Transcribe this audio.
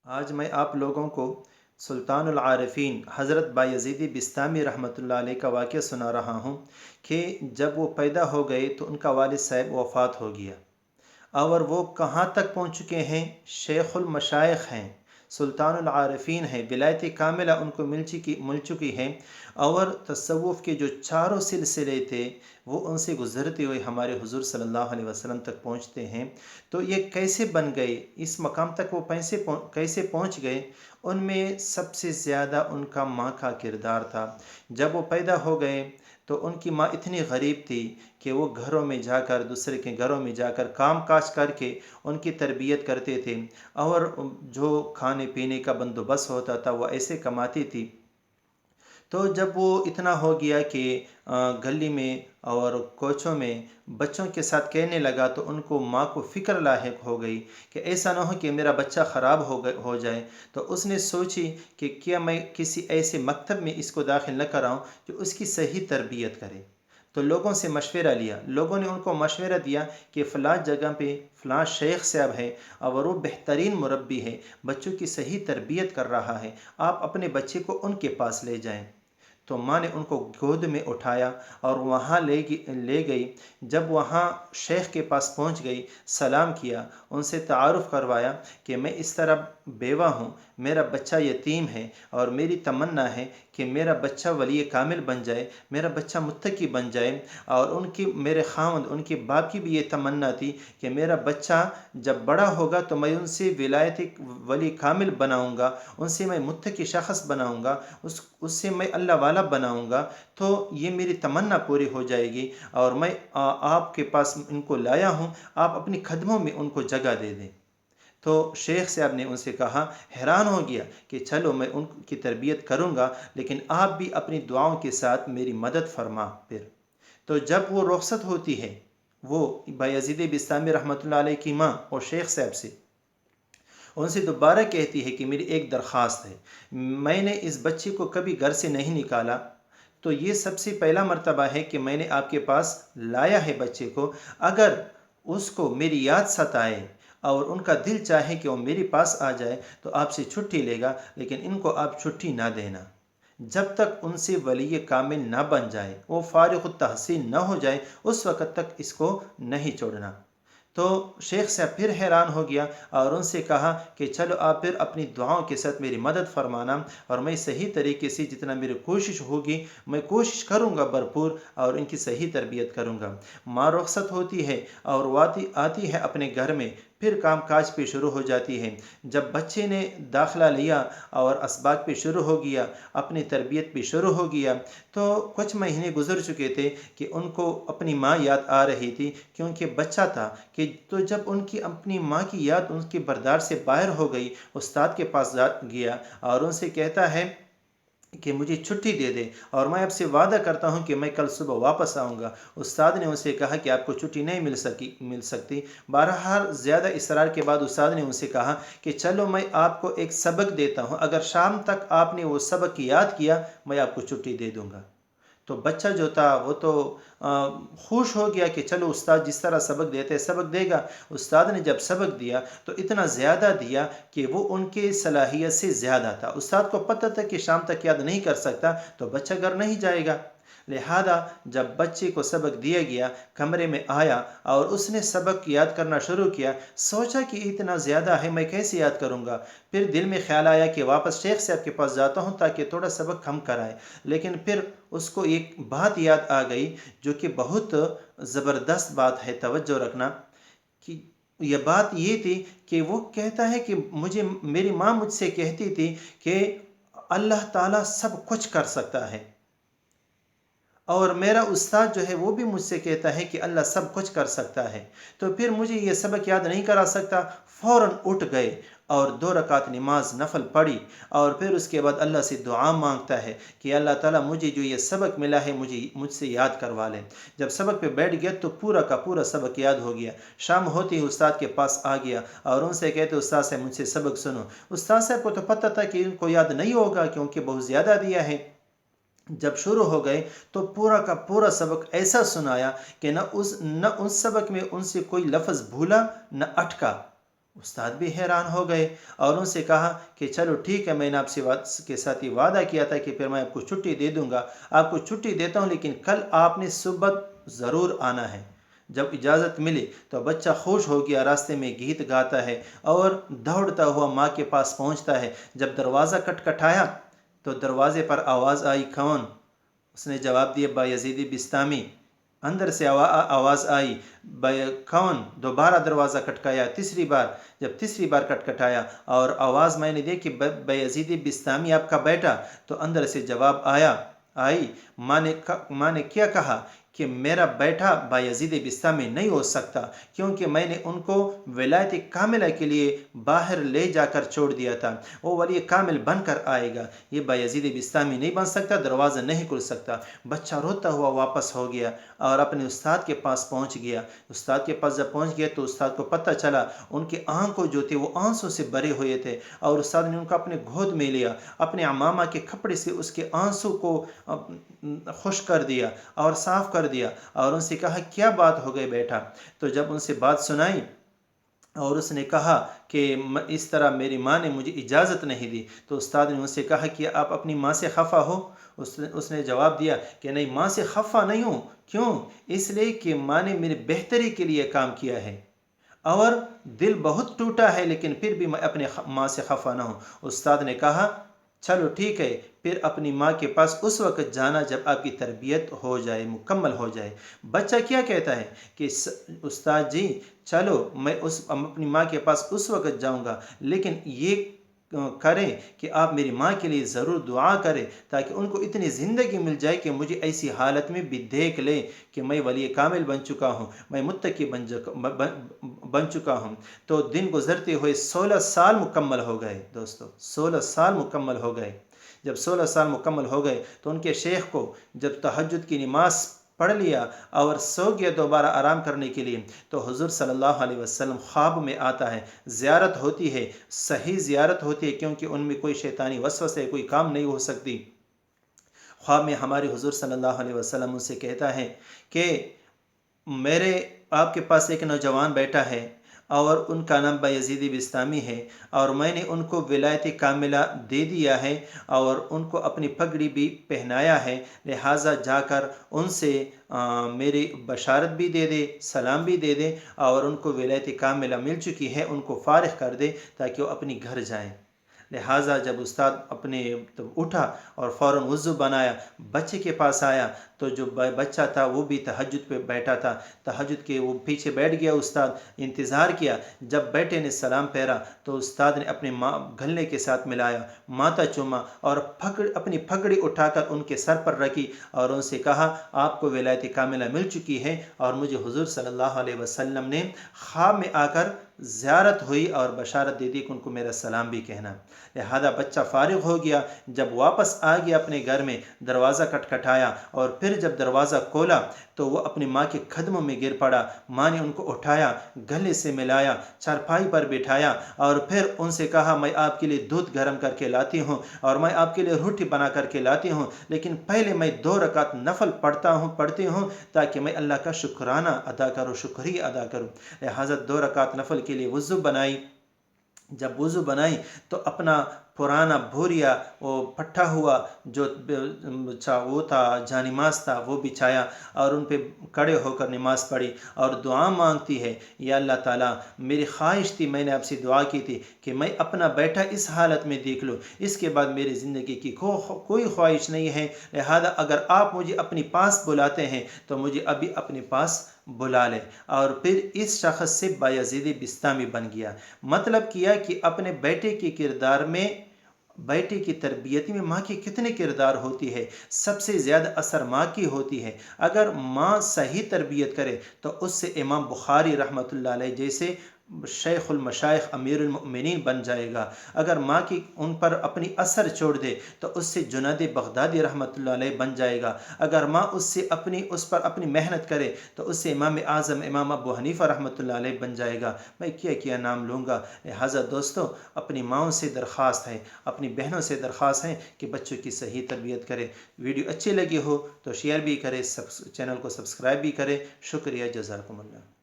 آج میں آپ لوگوں کو سلطان العارفین حضرت بایزید بستامی رحمۃ اللہ علیہ کا واقعہ سنا رہا ہوں کہ جب وہ پیدا ہو گئے تو ان کا والد صاحب وفات ہو گیا، اور وہ کہاں تک پہنچ چکے ہیں؟ شیخ المشائخ ہیں، سلطان العارفین ہیں، ولایت کاملہ ان کو مل چکی ہے، اور تصوف کے جو چاروں سلسلے تھے وہ ان سے گزرتے ہوئے ہمارے حضور صلی اللہ علیہ وسلم تک پہنچتے ہیں۔ تو یہ کیسے بن گئے، اس مقام تک وہ کیسے پہنچ گئے؟ ان میں سب سے زیادہ ان کا ماں کا کردار تھا۔ جب وہ پیدا ہو گئے تو ان کی ماں اتنی غریب تھی کہ وہ گھروں میں جا کر، دوسرے کے گھروں میں جا کر کام کاج کر کے ان کی تربیت کرتے تھے، اور جو کھانے پینے کا بندوبست ہوتا تھا وہ ایسے کماتی تھی۔ تو جب وہ اتنا ہو گیا کہ گلی میں اور کوچوں میں بچوں کے ساتھ کہنے لگا، تو ان کو ماں کو فکر لاحق ہو گئی کہ ایسا نہ ہو کہ میرا بچہ خراب ہو جائے۔ تو اس نے سوچی کہ کیا میں کسی ایسے مکتب میں اس کو داخل نہ کراؤں جو اس کی صحیح تربیت کرے۔ تو لوگوں سے مشورہ لیا، لوگوں نے ان کو مشورہ دیا کہ فلاں جگہ پہ فلاں شیخ صاحب ہے اور وہ بہترین مربی ہے، بچوں کی صحیح تربیت کر رہا ہے، آپ اپنے بچے کو ان کے پاس لے جائیں۔ تو ماں نے ان کو گود میں اٹھایا اور وہاں لے گئی۔ جب وہاں شیخ کے پاس پہنچ گئی، سلام کیا، ان سے تعارف کروایا کہ میں اس طرح بیوہ ہوں، میرا بچہ یتیم ہے، اور میری تمنا ہے کہ میرا بچہ ولی کامل بن جائے، میرا بچہ متقی بن جائے، اور میرے خاوند ان کے باپ کی بھی یہ تمنا تھی کہ میرا بچہ جب بڑا ہوگا تو میں ان سے ولایت ولی کامل بناؤں گا، ان سے میں متقی شخص بناؤں گا، اس سے میں اللہ والا بناؤں گا، تو یہ میری تمنا پوری ہو جائے گی، اور میں آپ کے پاس ان کو لایا ہوں، آپ اپنی خدموں میں ان کو جگہ دے دیں۔ تو شیخ صاحب نے ان سے کہا، حیران ہو گیا کہ چلو میں ان کی تربیت کروں گا، لیکن آپ بھی اپنی دعاؤں کے ساتھ میری مدد فرما پھر۔ تو جب وہ رخصت ہوتی ہے، وہ بایزید بستامی رحمۃ اللہ علیہ کی ماں اور شیخ صاحب سے ان سے دوبارہ کہتی ہے کہ میری ایک درخواست ہے، میں نے اس بچے کو کبھی گھر سے نہیں نکالا، تو یہ سب سے پہلا مرتبہ ہے کہ میں نے آپ کے پاس لایا ہے بچے کو، اگر اس کو میری یاد ستائے اور ان کا دل چاہے کہ وہ میرے پاس آ جائے تو آپ سے چھٹی لے گا، لیکن ان کو آپ چھٹی نہ دینا جب تک ان سے ولی کامل نہ بن جائے، وہ فارغ التحصیل نہ ہو جائے، اس وقت تک اس کو نہیں چھوڑنا۔ تو شیخ صاحب پھر حیران ہو گیا اور ان سے کہا کہ چلو آپ پھر اپنی دعاؤں کے ساتھ میری مدد فرمانا، اور میں صحیح طریقے سے جتنا میری کوشش ہوگی میں کوشش کروں گا بھرپور، اور ان کی صحیح تربیت کروں گا۔ ماں رخصت ہوتی ہے اور وہ آتی ہے اپنے گھر میں، پھر کام کاج پہ شروع ہو جاتی ہے۔ جب بچے نے داخلہ لیا اور اسباق پہ شروع ہو گیا، اپنی تربیت پہ شروع ہو گیا، تو کچھ مہینے گزر چکے تھے کہ ان کو اپنی ماں یاد آ رہی تھی، کیونکہ بچہ تھا کہ تو جب ان کی اپنی ماں کی یاد ان کے بردار سے باہر ہو گئی، استاد کے پاس گیا اور ان سے کہتا ہے کہ مجھے چھٹی دے دے، اور میں آپ سے وعدہ کرتا ہوں کہ میں کل صبح واپس آؤں گا۔ استاد نے ان سے کہا کہ آپ کو چھٹی نہیں مل سکتی۔ بہرحال زیادہ اصرار کے بعد استاد نے ان سے کہا کہ چلو میں آپ کو ایک سبق دیتا ہوں، اگر شام تک آپ نے وہ سبق یاد کیا میں آپ کو چھٹی دے دوں گا۔ تو بچہ جو تھا وہ تو خوش ہو گیا کہ چلو استاد جس طرح سبق دیتے سبق دے گا۔ استاد نے جب سبق دیا تو اتنا زیادہ دیا کہ وہ ان کے صلاحیت سے زیادہ تھا۔ استاد کو پتہ تھا کہ شام تک یاد نہیں کر سکتا تو بچہ گھر نہیں جائے گا، لہذا جب بچے کو سبق دیا گیا، کمرے میں آیا اور اس نے سبق یاد کرنا شروع کیا، سوچا کہ اتنا زیادہ ہے میں کیسے یاد کروں گا۔ پھر دل میں خیال آیا کہ واپس شیخ صاحب کے پاس جاتا ہوں تاکہ تھوڑا سبق کم کرائے، لیکن پھر اس کو ایک بات یاد آ گئی جو کہ بہت زبردست بات ہے، توجہ رکھنا، کہ یہ بات یہ تھی کہ وہ کہتا ہے کہ میری ماں مجھ سے کہتی تھی کہ اللہ تعالیٰ سب کچھ کر سکتا ہے، اور میرا استاد جو ہے وہ بھی مجھ سے کہتا ہے کہ اللہ سب کچھ کر سکتا ہے، تو پھر مجھے یہ سبق یاد نہیں کرا سکتا۔ فوراً اٹھ گئے اور 2 رکعت نماز نفل پڑھی، اور پھر اس کے بعد اللہ سے دعا مانگتا ہے کہ اللہ تعالیٰ مجھے جو یہ سبق ملا ہے مجھ سے یاد کروا لے۔ جب سبق پہ بیٹھ گیا تو پورا کا پورا سبق یاد ہو گیا۔ شام ہوتی ہی استاد کے پاس آ گیا اور ان سے کہتے استاد صاحب مجھ سے سبق سنو۔ استاد صاحب کو تو پتہ تھا کہ ان کو یاد نہیں ہوگا کیونکہ بہت زیادہ دیا ہے۔ جب شروع ہو گئے تو پورا کا پورا سبق ایسا سنایا کہ نہ اس سبق میں ان سے کوئی لفظ بھولا نہ اٹکا۔ استاد بھی حیران ہو گئے اور ان سے کہا کہ چلو ٹھیک ہے، میں نے آپ سے کے ساتھ یہ وعدہ کیا تھا کہ پھر میں آپ کو چھٹی دے دوں گا، آپ کو چھٹی دیتا ہوں، لیکن کل آپ نے صبح ضرور آنا ہے۔ جب اجازت ملی تو بچہ خوش ہو گیا، راستے میں گیت گاتا ہے اور دوڑتا ہوا ماں کے پاس پہنچتا ہے۔ جب دروازہ کھٹکھٹایا تو دروازے پر آواز آئی، کون؟ اس نے جواب دیا، بایزید بسطامی۔ اندر سے آواز آئی، کون؟ دوبارہ دروازہ کھٹکایا، تیسری بار۔ جب تیسری بار کھٹکھٹایا اور آواز میں نے دیکھی، بایزید بسطامی آپ کا بیٹا، تو اندر سے جواب آئی۔ ماں نے کیا کہا کہ میرا بیٹا بایزید بسطامی نہیں ہو سکتا، کیونکہ میں نے ان کو ولایت کاملہ کے لیے باہر لے جا کر چھوڑ دیا تھا، وہ ولی کامل بن کر آئے گا، یہ بایزید بسطامی نہیں بن سکتا، دروازہ نہیں کھل سکتا۔ بچہ روتا ہوا واپس ہو گیا اور اپنے استاد کے پاس پہنچ گیا۔ استاد کے پاس جب پہنچ گیا تو استاد کو پتہ چلا ان کے آنکھوں جو تھے وہ آنسوں سے بھرے ہوئے تھے، اور استاد نے ان کو اپنے گود میں لیا، اپنے عمامہ کے کپڑے سے اس کے آنسوں کو خشک کر دیا اور صاف کر دیا، اور ان سے کہا کیا بات ہو گئی بیٹا؟ تو جب ان سے بات سنائی اور اس نے کہا کہ اس طرح میری ماں نے مجھے اجازت نہیں دی، تو استاد نے ان سے کہا کہ آپ اپنی ماں سے خفا ہو؟ اس نے جواب دیا کہ نہیں، ماں سے خفا نہیں ہوں۔ کیوں؟ اس لیے کہ ماں نے میری بہتری کے لیے کام کیا ہے اور دل بہت ٹوٹا ہے، لیکن پھر بھی میں اپنے ماں سے خفا نہ ہوں۔ استاد نے کہا چلو ٹھیک ہے، پھر اپنی ماں کے پاس اس وقت جانا جب آپ کی تربیت ہو جائے، مکمل ہو جائے۔ بچہ کیا کہتا ہے کہ استاد جی چلو میں اپنی ماں کے پاس اس وقت جاؤں گا، لیکن یہ کریں کہ آپ میری ماں کے لیے ضرور دعا کریں تاکہ ان کو اتنی زندگی مل جائے کہ مجھے ایسی حالت میں بھی دیکھ لے کہ میں ولی کامل بن چکا ہوں، میں متقی بن چکا ہوں۔ تو دن گزرتے ہوئے 16 سال مکمل ہو گئے دوستو، 16 سال مکمل ہو گئے۔ جب 16 سال مکمل ہو گئے تو ان کے شیخ کو جب تہجد کی نماز پڑھ لیا اور سو گیا دوبارہ آرام کرنے کے لیے، تو حضور صلی اللہ علیہ وسلم خواب میں آتا ہے، زیارت ہوتی ہے، صحیح زیارت ہوتی ہے، کیونکہ ان میں کوئی شیطانی وسوسے کوئی کام نہیں ہو سکتی۔ خواب میں ہمارے حضور صلی اللہ علیہ وسلم ان سے کہتا ہے کہ میرے آپ کے پاس ایک نوجوان بیٹا ہے اور ان کا نام بایزید بسطامی ہے، اور میں نے ان کو ولایت کاملہ دے دیا ہے اور ان کو اپنی پگڑی بھی پہنایا ہے، لہٰذا جا کر ان سے میری بشارت بھی دے دے، سلام بھی دے دے، اور ان کو ولایت کاملہ مل چکی ہے، ان کو فارغ کر دے تاکہ وہ اپنی گھر جائیں۔ لہٰذا جب استاد اٹھا اور فوراً وضو بنایا، بچے کے پاس آیا تو جو بچہ تھا وہ بھی تہجد پہ بیٹھا تھا، تہجد کے وہ پیچھے بیٹھ گیا، استاد انتظار کیا۔ جب بیٹے نے سلام پھیرا تو استاد نے اپنے گلے کے ساتھ ملایا، ماتھا چوما اور اپنی پگڑی اٹھا کر ان کے سر پر رکھی اور ان سے کہا آپ کو ولایت کاملہ مل چکی ہے، اور مجھے حضور صلی اللہ علیہ وسلم نے خواب میں آ کر زیارت ہوئی اور بشارت دے دی کہ ان کو میرا سلام بھی کہنا۔ لہذا بچہ فارغ ہو گیا، جب واپس آ گیا اپنے گھر میں، دروازہ کھٹکھٹایا اور پھر جب دروازہ کھولا تو وہ اپنی ماں کے قدموں میں گر پڑا۔ ماں نے ان کو اٹھایا، گلے سے ملایا، چارپائی پر بٹھایا اور پھر ان سے کہا میں آپ کے لیے دودھ گرم کر کے لاتی ہوں اور میں آپ کے لیے روٹی بنا کر کے لاتی ہوں، لیکن پہلے میں 2 رکعت نفل پڑھتی ہوں تاکہ میں اللہ کا شکرانہ ادا کروں، شکریہ ادا کروں۔ لہٰذا 2 رکعت نفل کے لیے وضو بنائی۔ جب وضو بنائی تو اپنا پرانا بھوریا، وہ پٹھا ہوا جو وہ تھا جانماز تھا، وہ بچھایا اور ان پہ کھڑے ہو کر نماز پڑھی اور دعا مانگتی ہے، یا اللہ تعالیٰ میری خواہش تھی، میں نے آپ سے دعا کی تھی کہ میں اپنا بیٹا اس حالت میں دیکھ لوں، اس کے بعد میری زندگی کی کوئی خواہش نہیں ہے، لہذا اگر آپ مجھے اپنے پاس بلاتے ہیں تو مجھے ابھی اپنے پاس بلا لے۔ اور پھر اس شخص سے بایزید بسطامی بن گیا۔ مطلب کیا کہ اپنے بیٹے کے کردار میں، بیٹے کی تربیت میں ماں کی کتنی کردار ہوتی ہے، سب سے زیادہ اثر ماں کی ہوتی ہے۔ اگر ماں صحیح تربیت کرے تو اس سے امام بخاری رحمۃ اللہ علیہ جیسے شیخ المشائخ امیر المؤمنین بن جائے گا۔ اگر ماں کی ان پر اپنی اثر چھوڑ دے تو اس سے جنید بغدادی رحمۃ اللہ علیہ بن جائے گا۔ اگر ماں اس پر اپنی محنت کرے تو اس سے امام اعظم امام ابو حنیفہ رحمۃ اللہ علیہ بن جائے گا۔ میں کیا نام لوں گا۔ لہٰذا دوستو، اپنی ماؤں سے درخواست ہے، اپنی بہنوں سے درخواست ہے کہ بچوں کی صحیح تربیت کرے۔ ویڈیو اچھی لگی ہو تو شیئر بھی کرے، چینل کو سبسکرائب بھی کرے۔ شکریہ، جزاکم اللہ۔